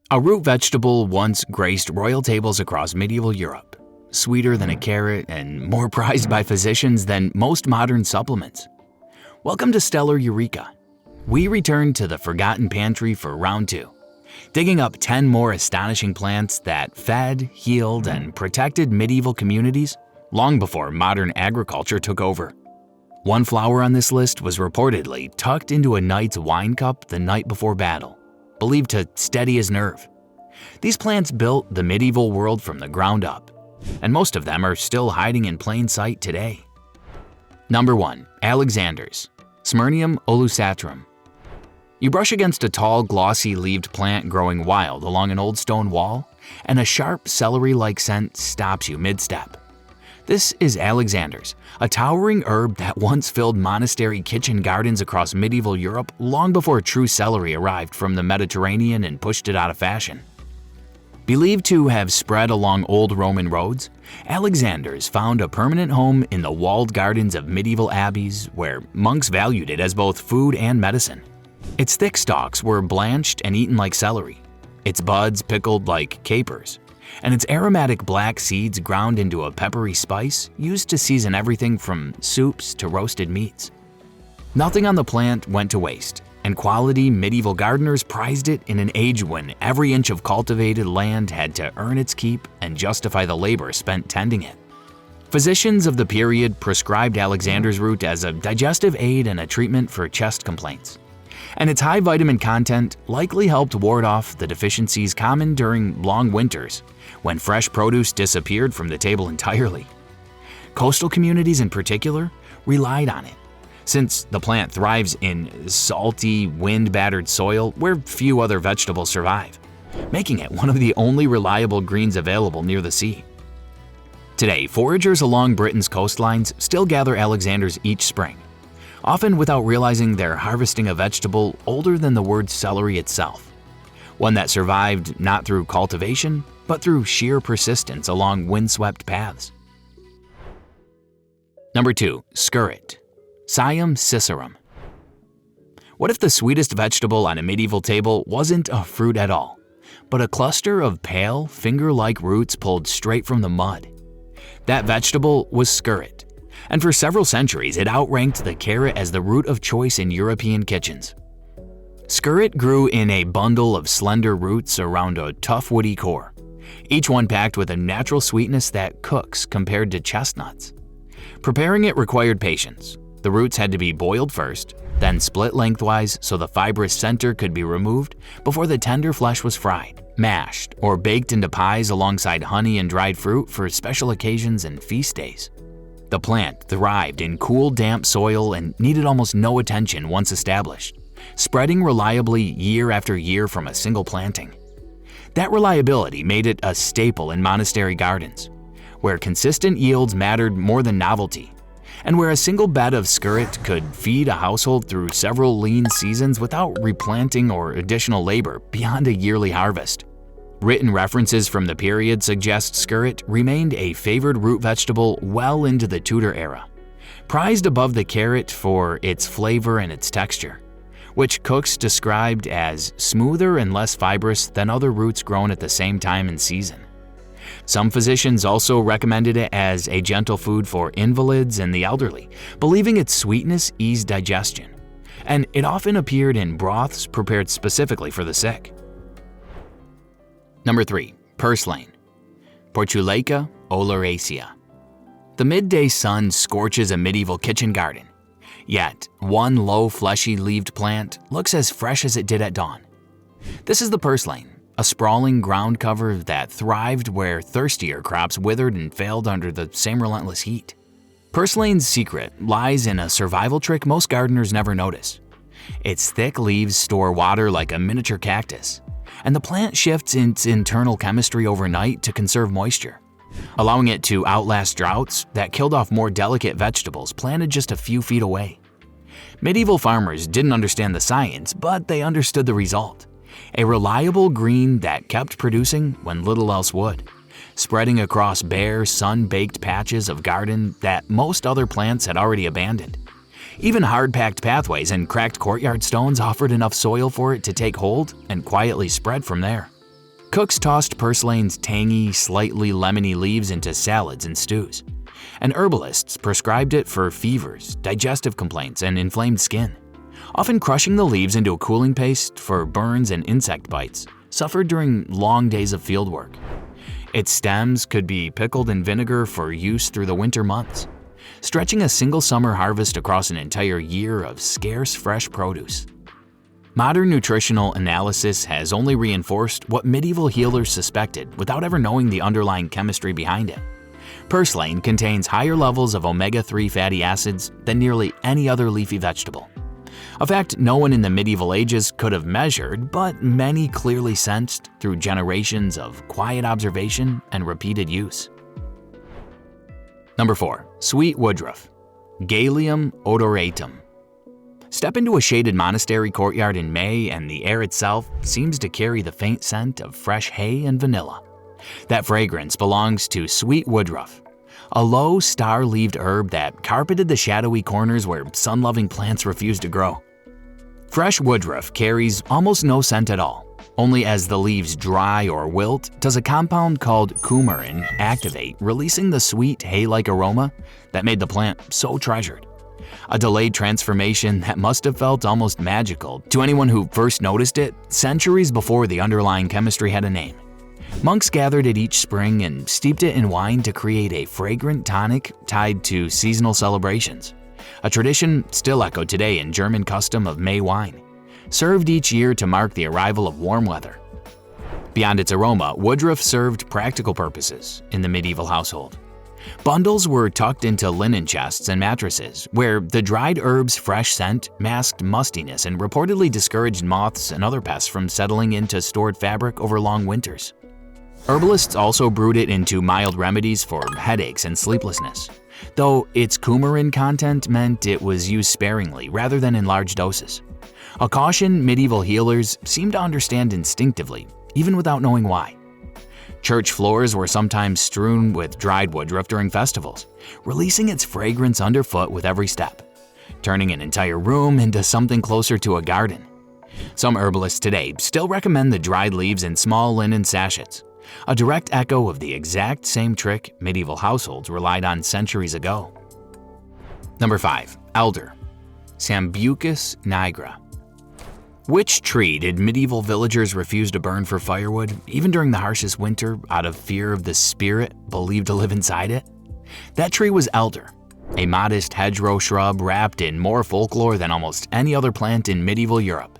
A root vegetable once graced royal tables across medieval Europe, sweeter than a carrot and more prized by physicians than most modern supplements. Welcome to Stellar Eureka. We return to the forgotten pantry for round 2, digging up 10 more astonishing plants that fed, healed, and protected medieval communities long before modern agriculture took over. One flower on this list was reportedly tucked into a knight's wine cup the night before battle, believed to steady his nerve. These plants built the medieval world from the ground up, and most of them are still hiding in plain sight today. Number 1. Alexander's, Smyrnium olusatrum. You brush against a tall, glossy-leaved plant growing wild along an old stone wall, and a sharp celery-like scent stops you mid-step. This is Alexander's, a towering herb that once filled monastery kitchen gardens across medieval Europe long before true celery arrived from the Mediterranean and pushed it out of fashion. Believed to have spread along old Roman roads, Alexander's found a permanent home in the walled gardens of medieval abbeys where monks valued it as both food and medicine. Its thick stalks were blanched and eaten like celery, its buds pickled like capers, and its aromatic black seeds ground into a peppery spice used to season everything from soups to roasted meats. Nothing on the plant went to waste, and quality medieval gardeners prized it in an age when every inch of cultivated land had to earn its keep and justify the labor spent tending it. Physicians of the period prescribed Alexander's root as a digestive aid and a treatment for chest complaints, and its high vitamin content likely helped ward off the deficiencies common during long winters when fresh produce disappeared from the table entirely. Coastal communities in particular relied on it, since the plant thrives in salty, wind-battered soil where few other vegetables survive, making it one of the only reliable greens available near the sea. Today, foragers along Britain's coastlines still gather Alexander's each spring, often without realizing they're harvesting a vegetable older than the word celery itself, one that survived not through cultivation, but through sheer persistence along windswept paths. Number 2. Skirret, Siam cicerum. What if the sweetest vegetable on a medieval table wasn't a fruit at all, but a cluster of pale, finger-like roots pulled straight from the mud? That vegetable was skirret, and for several centuries it outranked the carrot as the root of choice in European kitchens. Skirret grew in a bundle of slender roots around a tough woody core, each one packed with a natural sweetness that cooks compared to chestnuts. Preparing it required patience. The roots had to be boiled first, then split lengthwise so the fibrous center could be removed before the tender flesh was fried, mashed, or baked into pies alongside honey and dried fruit for special occasions and feast days. The plant thrived in cool, damp soil and needed almost no attention once established, spreading reliably year after year from a single planting. That reliability made it a staple in monastery gardens, where consistent yields mattered more than novelty, and where a single bed of skirret could feed a household through several lean seasons without replanting or additional labor beyond a yearly harvest. Written references from the period suggest skirret remained a favored root vegetable well into the Tudor era, prized above the carrot for its flavor and its texture, which cooks described as smoother and less fibrous than other roots grown at the same time and season. Some physicians also recommended it as a gentle food for invalids and the elderly, believing its sweetness eased digestion, and it often appeared in broths prepared specifically for the sick. Number 3. Purslane, Portulaca oleracea. The midday sun scorches a medieval kitchen garden, yet one low, fleshy-leaved plant looks as fresh as it did at dawn. This is the purslane, a sprawling ground cover that thrived where thirstier crops withered and failed under the same relentless heat. Purslane's secret lies in a survival trick most gardeners never notice. Its thick leaves store water like a miniature cactus, and the plant shifts its internal chemistry overnight to conserve moisture, allowing it to outlast droughts that killed off more delicate vegetables planted just a few feet away. Medieval farmers didn't understand the science, but they understood the result: a reliable green that kept producing when little else would, spreading across bare, sun-baked patches of garden that most other plants had already abandoned. Even hard-packed pathways and cracked courtyard stones offered enough soil for it to take hold and quietly spread from there. Cooks tossed Purslane's tangy, slightly lemony leaves into salads and stews, and herbalists prescribed it for fevers, digestive complaints, and inflamed skin, often crushing the leaves into a cooling paste for burns and insect bites suffered during long days of fieldwork. Its stems could be pickled in vinegar for use through the winter months, stretching a single summer harvest across an entire year of scarce fresh produce. Modern nutritional analysis has only reinforced what medieval healers suspected without ever knowing the underlying chemistry behind it. Purslane contains higher levels of omega-3 fatty acids than nearly any other leafy vegetable. A fact no one in the medieval ages could have measured, but many clearly sensed through generations of quiet observation and repeated use. Number 4. Sweet woodruff, Galium odoratum. Step into a shaded monastery courtyard in May and the air itself seems to carry the faint scent of fresh hay and vanilla. That fragrance belongs to sweet woodruff, a low star-leaved herb that carpeted the shadowy corners where sun-loving plants refuse to grow. Fresh woodruff carries almost no scent at all. Only as the leaves dry or wilt does a compound called coumarin activate, releasing the sweet hay-like aroma that made the plant so treasured. A delayed transformation that must have felt almost magical to anyone who first noticed it centuries before the underlying chemistry had a name. Monks gathered it each spring and steeped it in wine to create a fragrant tonic tied to seasonal celebrations, a tradition still echoed today in German custom of May wine, served each year to mark the arrival of warm weather. Beyond its aroma, woodruff served practical purposes in the medieval household. Bundles were tucked into linen chests and mattresses, where the dried herb's fresh scent masked mustiness and reportedly discouraged moths and other pests from settling into stored fabric over long winters. Herbalists also brewed it into mild remedies for headaches and sleeplessness, though its coumarin content meant it was used sparingly rather than in large doses. A caution medieval healers seemed to understand instinctively, even without knowing why. Church floors were sometimes strewn with dried woodruff during festivals, releasing its fragrance underfoot with every step, turning an entire room into something closer to a garden. Some herbalists today still recommend the dried leaves in small linen sachets, a direct echo of the exact same trick medieval households relied on centuries ago. Number 5. Elder, Sambucus nigra. Which tree did medieval villagers refuse to burn for firewood, even during the harshest winter, out of fear of the spirit believed to live inside it? That tree was elder, a modest hedgerow shrub wrapped in more folklore than almost any other plant in medieval Europe.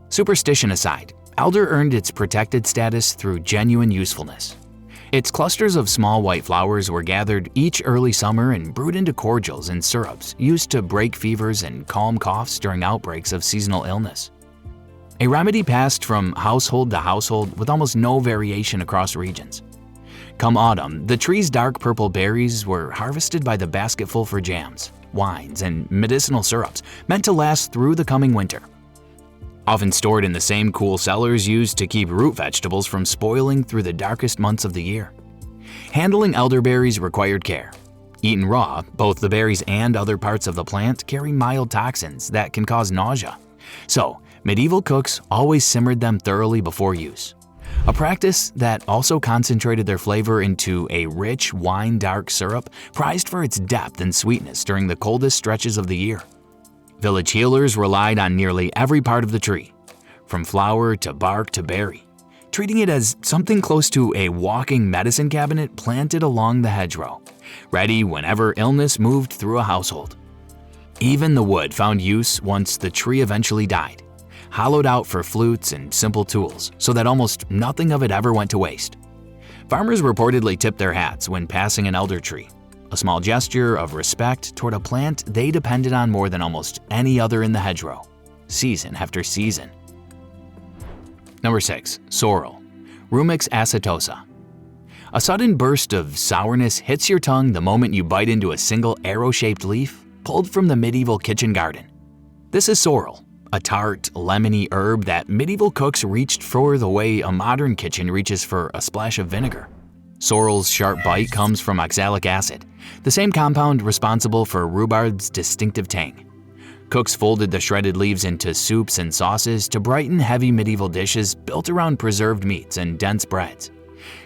Superstition aside, elder earned its protected status through genuine usefulness. Its clusters of small white flowers were gathered each early summer and brewed into cordials and syrups used to break fevers and calm coughs during outbreaks of seasonal illness. A remedy passed from household to household with almost no variation across regions. Come autumn, the tree's dark purple berries were harvested by the basketful for jams, wines, and medicinal syrups meant to last through the coming winter. Often stored in the same cool cellars used to keep root vegetables from spoiling through the darkest months of the year. Handling elderberries required care. Eaten raw, both the berries and other parts of the plant carry mild toxins that can cause nausea. So, medieval cooks always simmered them thoroughly before use, a practice that also concentrated their flavor into a rich wine-dark syrup prized for its depth and sweetness during the coldest stretches of the year. Village healers relied on nearly every part of the tree, from flower to bark to berry, treating it as something close to a walking medicine cabinet planted along the hedgerow, ready whenever illness moved through a household. Even the wood found use once the tree eventually died, hollowed out for flutes and simple tools so that almost nothing of it ever went to waste. Farmers reportedly tipped their hats when passing an elder tree, a small gesture of respect toward a plant they depended on more than almost any other in the hedgerow, season after season. Number 6. Sorrel, Rumex acetosa. A sudden burst of sourness hits your tongue the moment you bite into a single arrow-shaped leaf pulled from the medieval kitchen garden. This is sorrel, a tart, lemony herb that medieval cooks reached for the way a modern kitchen reaches for a splash of vinegar. Sorrel's sharp bite comes from oxalic acid, the same compound responsible for rhubarb's distinctive tang. Cooks folded the shredded leaves into soups and sauces to brighten heavy medieval dishes built around preserved meats and dense breads,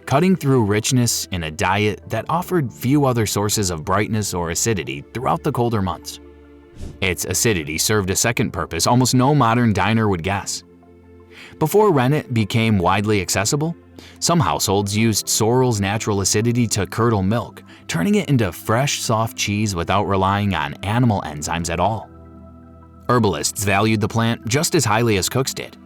cutting through richness in a diet that offered few other sources of brightness or acidity throughout the colder months. Its acidity served a second purpose almost no modern diner would guess. Before rennet became widely accessible, some households used sorrel's natural acidity to curdle milk, turning it into fresh, soft cheese without relying on animal enzymes at all. Herbalists valued the plant just as highly as cooks did.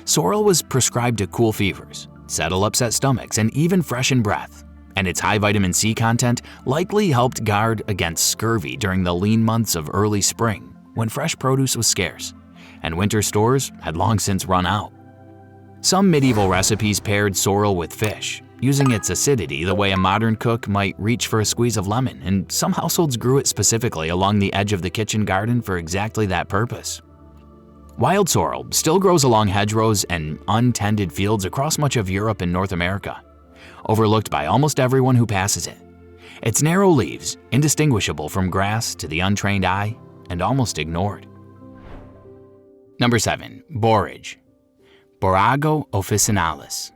Sorrel was prescribed to cool fevers, settle upset stomachs, and even freshen breath, and its high vitamin C content likely helped guard against scurvy during the lean months of early spring when fresh produce was scarce, and winter stores had long since run out. Some medieval recipes paired sorrel with fish, using its acidity the way a modern cook might reach for a squeeze of lemon, and some households grew it specifically along the edge of the kitchen garden for exactly that purpose. Wild sorrel still grows along hedgerows and untended fields across much of Europe and North America, overlooked by almost everyone who passes it. Its narrow leaves, indistinguishable from grass to the untrained eye, and almost ignored. Number 7. Borage. Borage officinalis.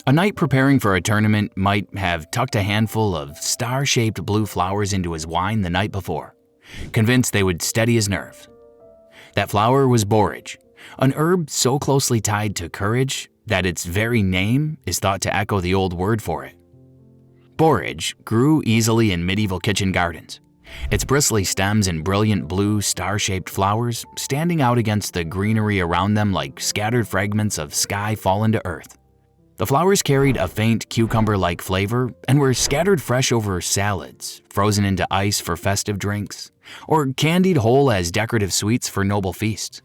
A knight preparing for a tournament might have tucked a handful of star-shaped blue flowers into his wine the night before, convinced they would steady his nerve. That flower was borage, an herb so closely tied to courage that its very name is thought to echo the old word for it. Borage grew easily in medieval kitchen gardens, its bristly stems and brilliant blue star-shaped flowers standing out against the greenery around them like scattered fragments of sky fallen to earth. The flowers carried a faint cucumber-like flavor and were scattered fresh over salads, frozen into ice for festive drinks, or candied whole as decorative sweets for noble feasts,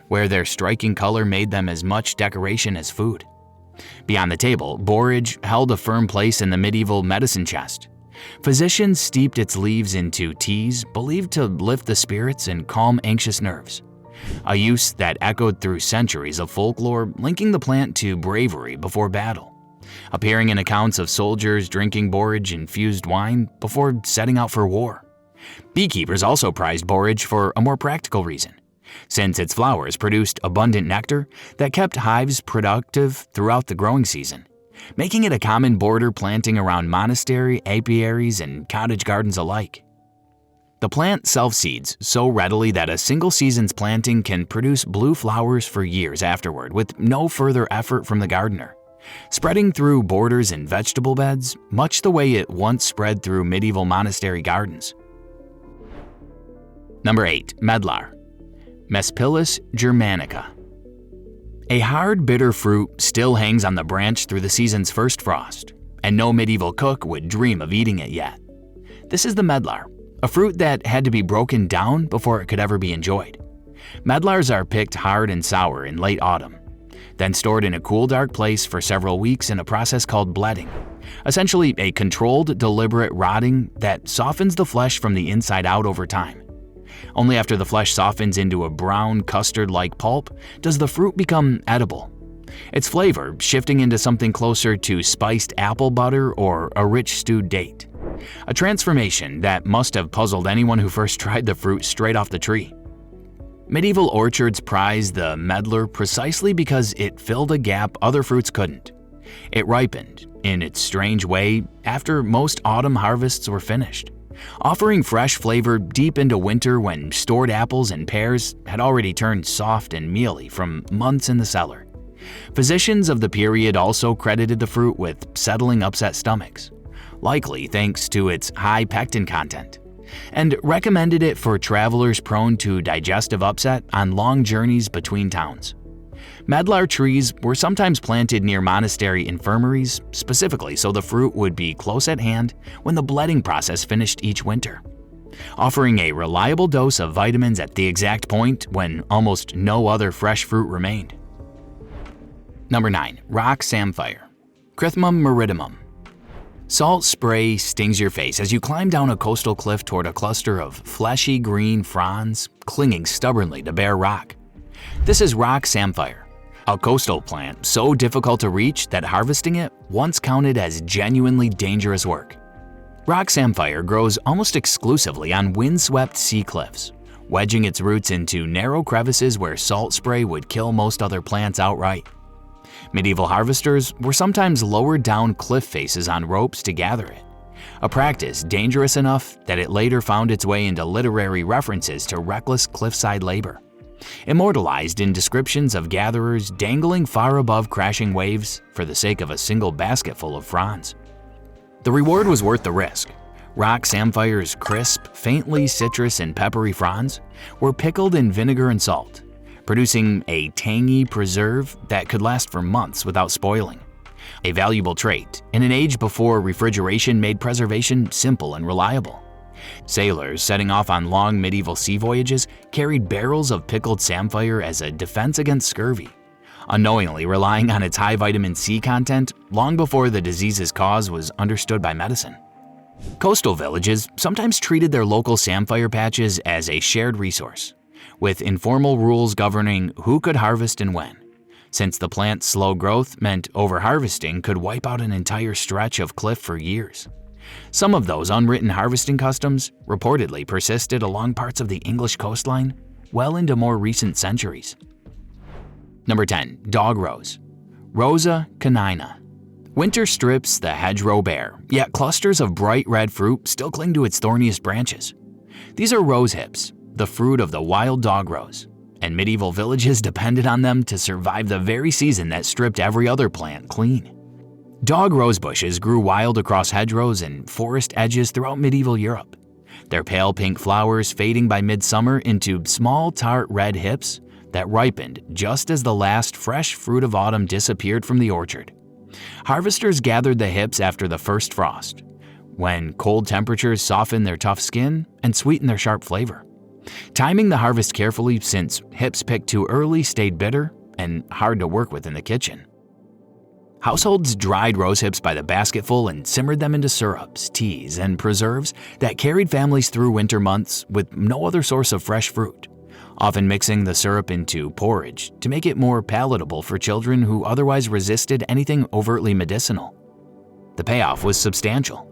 where their striking color made them as much decoration as food. Beyond the table, borage held a firm place in the medieval medicine chest. Physicians steeped its leaves into teas believed to lift the spirits and calm anxious nerves, a use that echoed through centuries of folklore linking the plant to bravery before battle, appearing in accounts of soldiers drinking borage-infused wine before setting out for war. Beekeepers also prized borage for a more practical reason, since its flowers produced abundant nectar that kept hives productive throughout the growing season, making it a common border planting around monastery, apiaries, and cottage gardens alike. The plant self-seeds so readily that a single season's planting can produce blue flowers for years afterward with no further effort from the gardener, spreading through borders and vegetable beds much the way it once spread through medieval monastery gardens. Number 8. Medlar. Perilous germanica. A hard, bitter fruit still hangs on the branch through the season's first frost, and no medieval cook would dream of eating it yet. This is the medlar, a fruit that had to be broken down before it could ever be enjoyed. Medlars are picked hard and sour in late autumn, then stored in a cool, dark place for several weeks in a process called bledding, essentially a controlled, deliberate rotting that softens the flesh from the inside out over time. Only after the flesh softens into a brown, custard-like pulp does the fruit become edible, its flavor shifting into something closer to spiced apple butter or a rich stewed date, a transformation that must have puzzled anyone who first tried the fruit straight off the tree. Medieval orchards prized the medlar precisely because it filled a gap other fruits couldn't. It ripened, in its strange way, after most autumn harvests were finished, offering fresh flavor deep into winter when stored apples and pears had already turned soft and mealy from months in the cellar. Physicians of the period also credited the fruit with settling upset stomachs, likely thanks to its high pectin content, and recommended it for travelers prone to digestive upset on long journeys between towns. Medlar trees were sometimes planted near monastery infirmaries, specifically so the fruit would be close at hand when the bledding process finished each winter, offering a reliable dose of vitamins at the exact point when almost no other fresh fruit remained. Number 9. Rock Samphire. Crythmum meridimum. Salt spray stings your face as you climb down a coastal cliff toward a cluster of fleshy green fronds clinging stubbornly to bare rock. This is rock samphire, a coastal plant so difficult to reach that harvesting it once counted as genuinely dangerous work. Rock samphire grows almost exclusively on windswept sea cliffs, wedging its roots into narrow crevices where salt spray would kill most other plants outright. Medieval harvesters were sometimes lowered down cliff faces on ropes to gather it, a practice dangerous enough that it later found its way into literary references to reckless cliffside labor, immortalized in descriptions of gatherers dangling far above crashing waves for the sake of a single basketful of fronds. The reward was worth the risk. Rock samphire's crisp, faintly citrus and peppery fronds were pickled in vinegar and salt, producing a tangy preserve that could last for months without spoiling. A valuable trait in an age before refrigeration made preservation simple and reliable. Sailors setting off on long medieval sea voyages carried barrels of pickled samphire as a defense against scurvy, unknowingly relying on its high vitamin C content long before the disease's cause was understood by medicine. Coastal villages sometimes treated their local samphire patches as a shared resource, with informal rules governing who could harvest and when, since the plant's slow growth meant overharvesting could wipe out an entire stretch of cliff for years. Some of those unwritten harvesting customs reportedly persisted along parts of the English coastline well into more recent centuries. Number 10. Dog rose. Rosa canina. Winter strips the hedgerow bare, yet clusters of bright red fruit still cling to its thorniest branches. These are rosehips, the fruit of the wild dog rose, and medieval villages depended on them to survive the very season that stripped every other plant clean. Dog rose bushes grew wild across hedgerows and forest edges throughout medieval Europe, their pale pink flowers fading by midsummer into small tart red hips that ripened just as the last fresh fruit of autumn disappeared from the orchard. Harvesters gathered the hips after the first frost, when cold temperatures softened their tough skin and sweetened their sharp flavor. Timing the harvest carefully, since hips picked too early stayed bitter and hard to work with in the kitchen. Households dried rosehips by the basketful and simmered them into syrups, teas, and preserves that carried families through winter months with no other source of fresh fruit, often mixing the syrup into porridge to make it more palatable for children who otherwise resisted anything overtly medicinal. The payoff was substantial.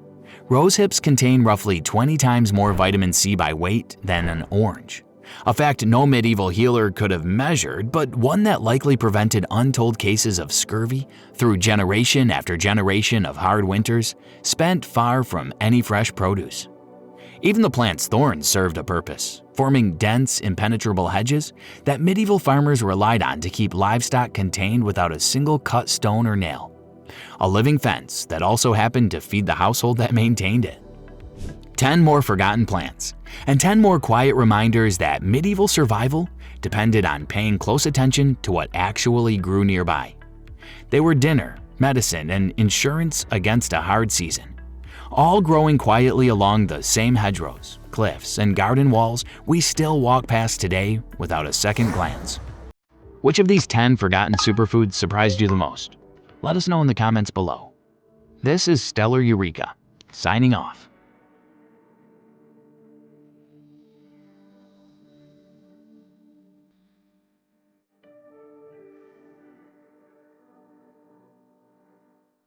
Rosehips contain roughly 20 times more vitamin C by weight than an orange, a fact no medieval healer could have measured, but one that likely prevented untold cases of scurvy through generation after generation of hard winters spent far from any fresh produce. Even the plant's thorns served a purpose, forming dense, impenetrable hedges that medieval farmers relied on to keep livestock contained without a single cut stone or nail. A living fence that also happened to feed the household that maintained it. 10 more forgotten plants, and 10 more quiet reminders that medieval survival depended on paying close attention to what actually grew nearby. They were dinner, medicine, and insurance against a hard season, all growing quietly along the same hedgerows, cliffs, and garden walls we still walk past today without a second glance. Which of these 10 forgotten superfoods surprised you the most? Let us know in the comments below. This is Stellar Eureka, signing off.